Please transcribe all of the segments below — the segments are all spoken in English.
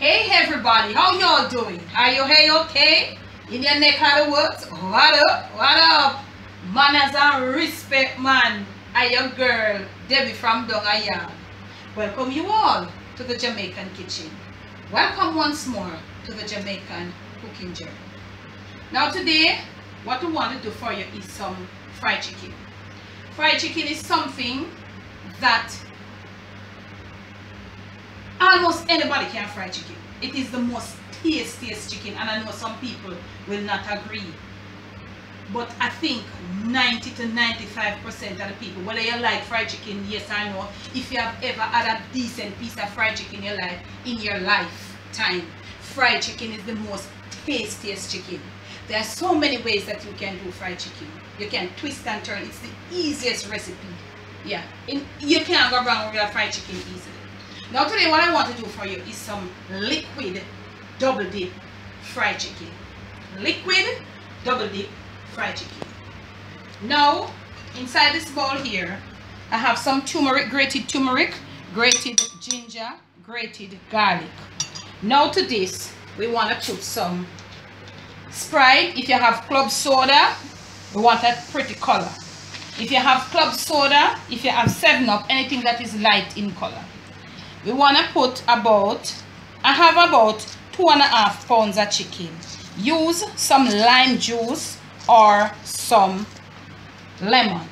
Hey everybody, how y'all doing? Are you hey okay? In your neck of the woods? What up? What up? Manners and respect, man. I your girl, Debbie from Dongaya. Welcome you all to the Jamaican kitchen. Welcome once more to the Jamaican cooking journey. Now today, what we want to do for you is some fried chicken. Fried chicken is something that almost anybody can fry chicken. It is the most tastiest chicken, and I know some people will not agree. But I think 90 to 95% of the people, whether you like fried chicken, yes or no, if you have ever had a decent piece of fried chicken in your lifetime, fried chicken is the most tastiest chicken. There are so many ways that you can do fried chicken. You can twist and turn. It's the easiest recipe. Yeah, you can't go wrong with a fried chicken easily. Now today what I want to do for you is some liquid double dip fried chicken. Liquid double dip fried chicken. Now inside this bowl here I have some turmeric, grated ginger, grated garlic. Now to this we want to put some Sprite. If you have club soda, we want a pretty color. If you have club soda, if you have 7-Up, anything that is light in color. We want to put I have about 2.5 pounds of chicken. Use some lime juice or some lemon.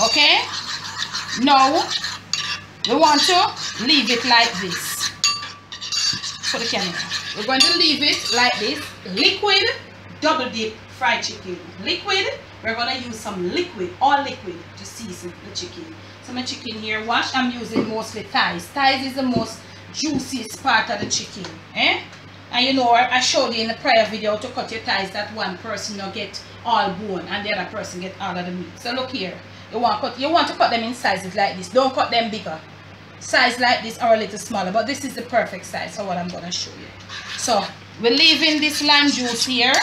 Okay? Now, we want to leave it like this. For the camera. We're going to leave it like this. Liquid double dip fried chicken. Liquid, we're going to use some liquid, all liquid, to season the chicken. So my chicken here washed, I'm using mostly thighs. Thighs is the most juiciest part of the chicken. And you know, I showed you in the prior video to cut your thighs that one person will get all bone and the other person get all of the meat. So look here, you want to cut them in sizes like this. Don't cut them bigger. Size like this or a little smaller, but this is the perfect size for what I'm going to show you. So we're leaving this lime juice here,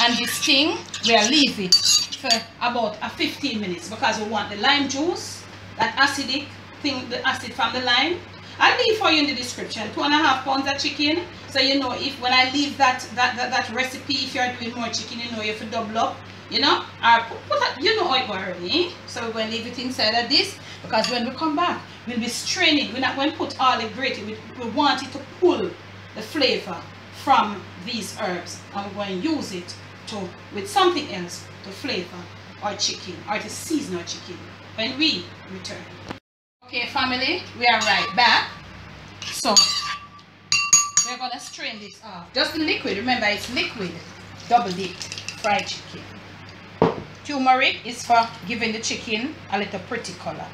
and this thing we'll leave it for about 15 minutes because we want the lime juice, that acidic thing, the acid from the lime. I'll leave for you in the description 2.5 pounds of chicken, so you know if when I leave that recipe, if you're doing more chicken, you know you have to double up, you know, or you know how it goes already. So we're going to leave it inside of this because when we come back we'll be straining. We're not going to put all the grated. We want it to pull the flavor from these herbs, and we're going to use it with something else to flavor our chicken or to season our chicken when we return. Okay family, we are right back. So we're going to strain this off. Just the liquid, remember it's liquid double dip fried chicken. Turmeric is for giving the chicken a little pretty color.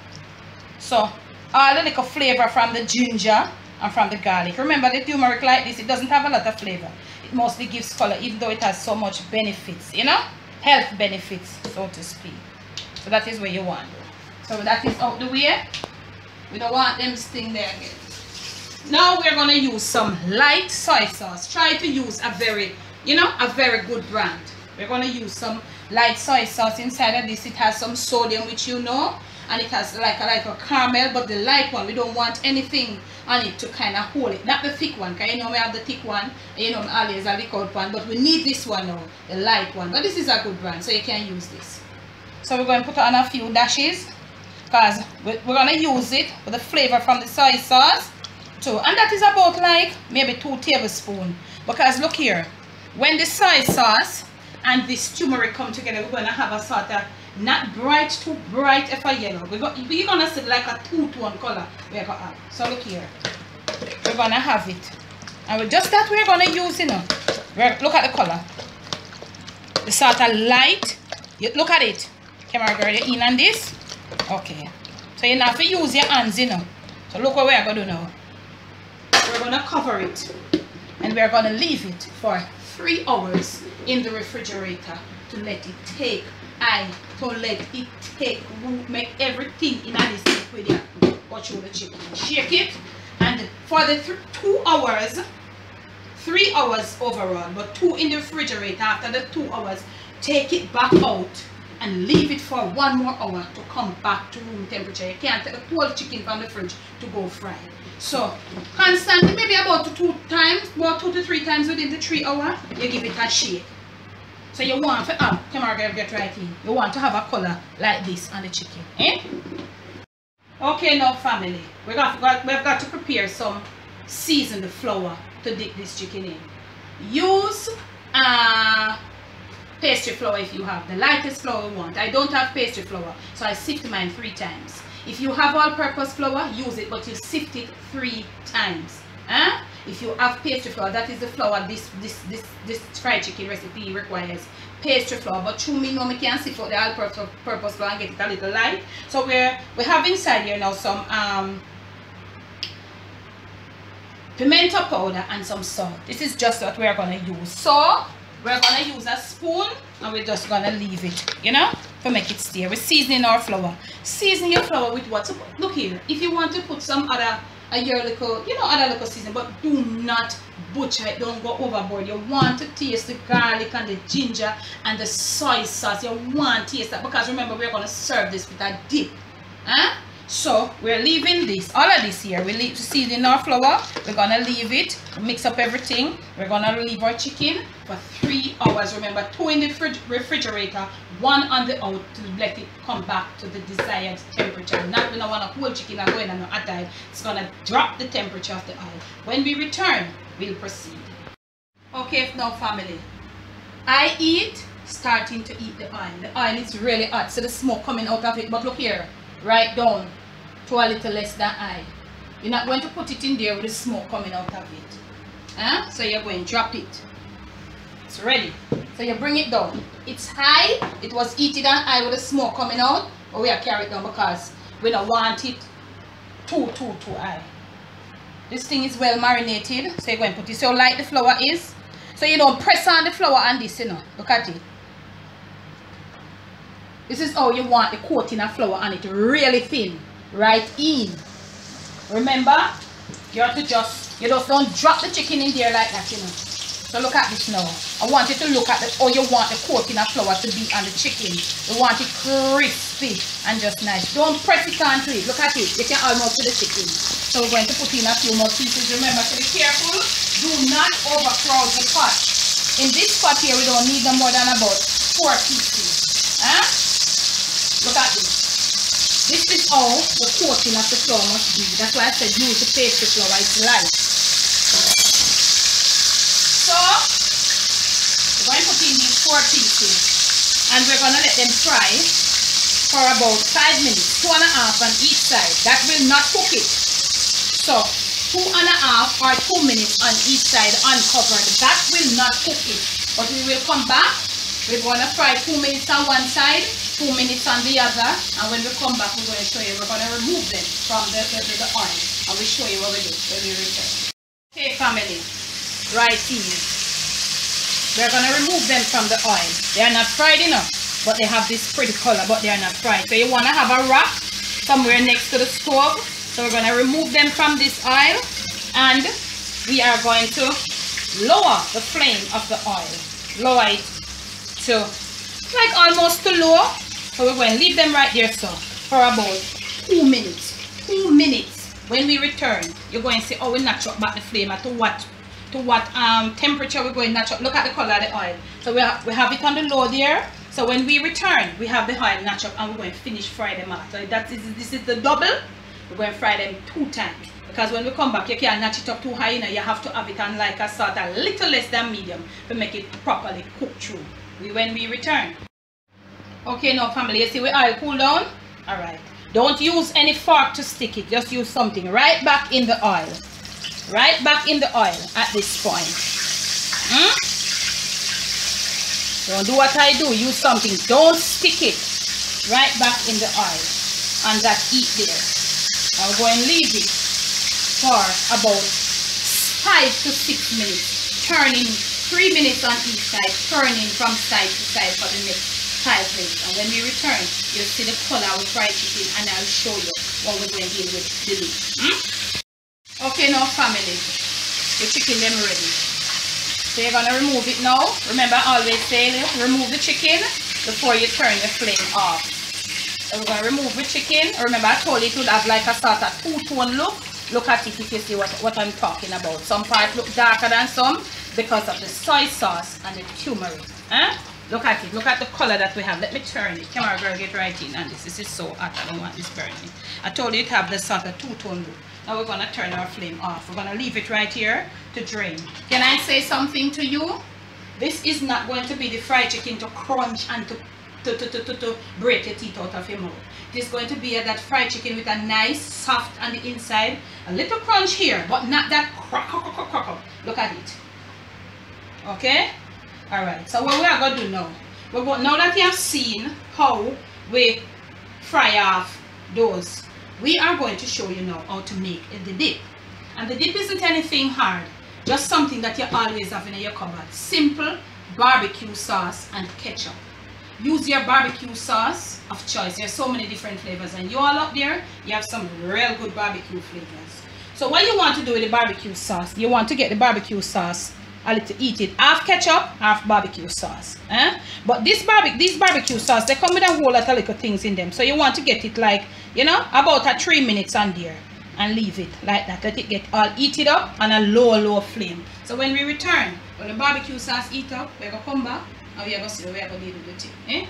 So all the little flavor from the ginger and from the garlic. Remember the turmeric like this, it doesn't have a lot of flavor. It mostly gives color, even though it has so much benefits, you know, health benefits, so to speak. So that is where you want it. So that is out the way. We don't want them sting there again. Now we're going to use some light soy sauce. Try to use a very good brand. We're going to use some light soy sauce inside of this. It has some sodium, which you know, and it has like a caramel, but the light one, we don't want anything on it to kind of hold it. Not the thick one, because you know we have the thick one, and you know we always have the cold one, but we need this one now, the light one. But this is a good brand, so you can use this. So we're going to put on a few dashes because we're going to use it with the flavor from the soy sauce too, and that is about like maybe 2 tablespoons. Because look here, when the soy sauce and this turmeric come together, we're going to have a sort of not bright, too bright if a yellow. We're going to see like a 2-tone color we're going to have. So look here, we're going to have it, and with just that we're going to use, you know, look at the color, the sort of light. Look at it, camera girl, you in on this. Okay, so you have to use your hands, you know. So look what we're going to do now. We're going to cover it and we're going to leave it for 3 hours in the refrigerator to let it take root, make everything in this liquid here go through the chicken. Shake it, and for the 2 hours, 3 hours overall, but 2 in the refrigerator. After the 2 hours, take it back out and leave it for 1 more hour to come back to room temperature. You can't take the cold chicken from the fridge to go fry. So constantly, maybe about 2 to 3 times within the 3 hours, you give it a shake. So you want to have, get right in. You want to have a color like this on the chicken. Eh? Okay, now family, we've got to prepare some seasoned flour to dip this chicken in. Use pastry flour if you have the lightest flour you want. I don't have pastry flour, so I sift mine 3 times. If you have all-purpose flour, use it, but you sift it 3 times. If you have pastry flour, that is the flour this fried chicken recipe requires. Pastry flour, but through me now, I can sift out the all-purpose flour and get it a little light. So we have inside here now some pimento powder and some salt. This is just what we are going to use. So we're going to use a spoon and we're just going to leave it, you know, to make it stay. We're seasoning our flour. Season your flour with what? So look here, if you want to put some other other little seasoning, but do not butcher it, don't go overboard. You want to taste the garlic and the ginger and the soy sauce. You want to taste that, because remember, we're going to serve this with a dip. So we're leaving this, all of this here, we season our flour. We're gonna leave it, mix up everything. We're gonna leave our chicken for 3 hours. Remember, 2 in the refrigerator, 1 on the out, to let it come back to the desired temperature. Not when I want a whole chicken and going on a hot oil. It's gonna drop the temperature of the oil. When we return, we'll proceed. Okay, now family, I eat starting to eat the oil. The oil is really hot, so the smoke coming out of it. But look here, right down to a little less than high. You're not going to put it in there with the smoke coming out of it. So you're going to drop it. It's ready. So you bring it down. It's high. It was heated and high with the smoke coming out, but we are carry it down because we don't want it too high. This thing is well marinated, so you're going to put it. So light the flour is. So you don't press on the flour on this, you know. Look at it. This is how you want the coating of flour on it, really thin, right in. Remember, you have to just don't drop the chicken in there like that, you know. So look at this now. I want you to look at how you want the coating of flour to be on the chicken. You want it crispy and just nice. Don't press it onto it. Look at it. You can almost see the chicken. So we're going to put in a few more pieces. Remember to be careful. Do not overcrowd the pot. In this pot here, we don't need no more than about 4 pieces. Look at this. This is how the coating of the flour must be. That's why I said use the pastry flour. It's light. So we're going to put in these 4 pieces, and we're going to let them fry for about 5 minutes, 2.5 on each side. That will not cook it. So 2.5 or 2 minutes on each side uncovered. That will not cook it. But we will come back. We're going to fry 2 minutes on one side, 2 minutes on the other, and when we come back, we're going to show you. We're going to remove them from the oil, and we'll show you what we do when we return. Okay, family, right here. We're going to remove them from the oil. They are not fried enough, but they have this pretty color, but they are not fried. So you want to have a rack somewhere next to the stove. So we're going to remove them from this oil, and we are going to lower the flame of the oil. Lower it to like almost to low. So we're going to leave them right there so for about 2 minutes. 2 minutes. When we return, you're going to see how we notch up back the flame at to what temperature we're going to notch up. Look at the color of the oil. So we have it on the low there. So when we return, we have the oil notch up, and we're going to finish fry them out. So this is the double. We're going to fry them 2 times. Because when we come back, you can't notch it up too high, you know. You have to have it on like a sort a little less than medium to make it properly cooked through. When we return. Okay, now family, you see we oil cool down. All right, don't use any fork to stick it, just use something right back in the oil, right back in the oil at this point. Don't do what I do, use something, don't stick it, right back in the oil on that heat there. Now we're going to leave it for about 5 to 6 minutes, turning 3 minutes on each side, turning from side to side for the next 5 minutes. And when we return, you'll see the color of fried chicken, and I'll show you what we're going to do with the meat. Okay, now family, the chicken them ready. So you're going to remove it now. Remember, I always say remove the chicken before you turn the flame off. So we're going to remove the chicken. Remember, I told you it would have like a sort of 2-tone look. Look at it if you see what I'm talking about. Some parts look darker than some because of the soy sauce and the turmeric. Look at it. Look at the color that we have. Let me turn it. Camera girl, get right in on this. This is so hot. I don't want this burning. I told you to have the sort of two-tone look. Now we're going to turn our flame off. We're going to leave it right here to drain. Can I say something to you? This is not going to be the fried chicken to crunch and to break your teeth out of your mouth. It is going to be that fried chicken with a nice soft on the inside. A little crunch here, but not that crack. Look at it. Okay? Alright, so what we are going to do now, now that you have seen how we fry off those, we are going to show you now how to make the dip. And the dip isn't anything hard, just something that you always have in your cupboard. Simple barbecue sauce and ketchup. Use your barbecue sauce of choice. There's so many different flavors, and you all up there, you have some real good barbecue flavors. So what you want to do with the barbecue sauce, you want to get the barbecue sauce a little, eat it half ketchup, half barbecue sauce. But these barbecue sauce, they come with a whole lot of little things in them. So you want to get it like, you know, about a 3 minutes on there and leave it like that. Let it get all eaten up on a low flame. So when we return, when the barbecue sauce eat up, we're going to come back and we're going to see what we're going to do with it.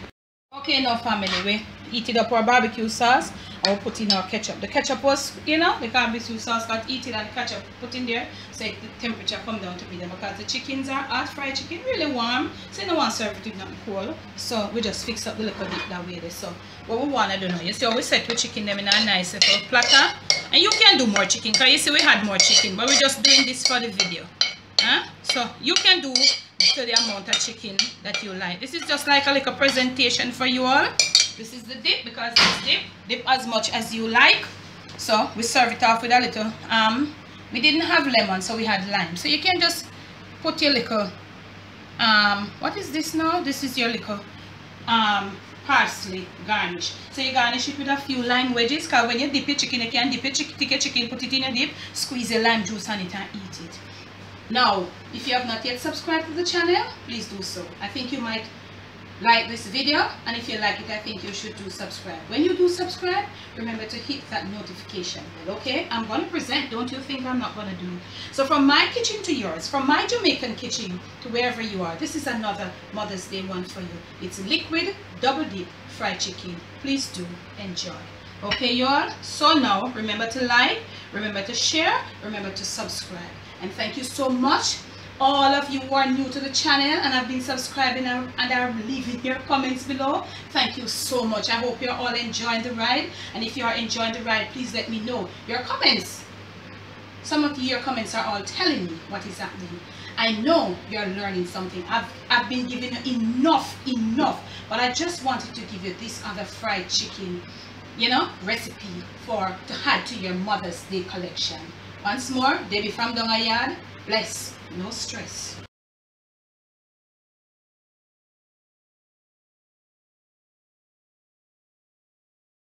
Okay, now family, we eat it up our barbecue sauce. I will put in our ketchup. The ketchup was, you know, the barbecue sauce got eaten and the ketchup put in there, so the temperature come down to be there, because the chickens are hot, fried chicken, really warm, so you don't want to serve it with nothing cold. So we just fix up the little dip that way there. So what we want to do now, you see how we set the chicken them in a nice little platter, and you can do more chicken, because you see we had more chicken, but we're just doing this for the video. So you can do to the amount of chicken that you like. This is just like a little presentation for you all. This is the dip, because this dip as much as you like. So we serve it off with a little we didn't have lemon, so we had lime. So you can just put your little what is this now? This is your little parsley garnish. So you garnish it with a few lime wedges, because when you dip your chicken, you can dip your chicken, take your chicken, put it in your dip, squeeze your lime juice on it and eat it. Now, if you have not yet subscribed to the channel, please do so. I think you might like this video, and if you like it, I think you should do subscribe. When you do subscribe, remember to hit that notification bell. Okay, I'm going to present, don't you think I'm not going to do it. So from my kitchen to yours, from my Jamaican kitchen to wherever you are, this is another Mother's Day one for you. It's liquid double dip fried chicken. Please do enjoy. Okay y'all, so now remember to like, remember to share, remember to subscribe. And thank you so much, all of you who are new to the channel and have been subscribing and are leaving your comments below. Thank you so much. I hope you're all enjoying the ride, and if you are enjoying the ride, please let me know your comments. Some of your comments are all telling me what is happening. I know you're learning something. I've been giving you enough, but I just wanted to give you this other fried chicken, you know, recipe to add to your Mother's Day collection. Once more, Debbie from Donga Yard. Bless, no stress.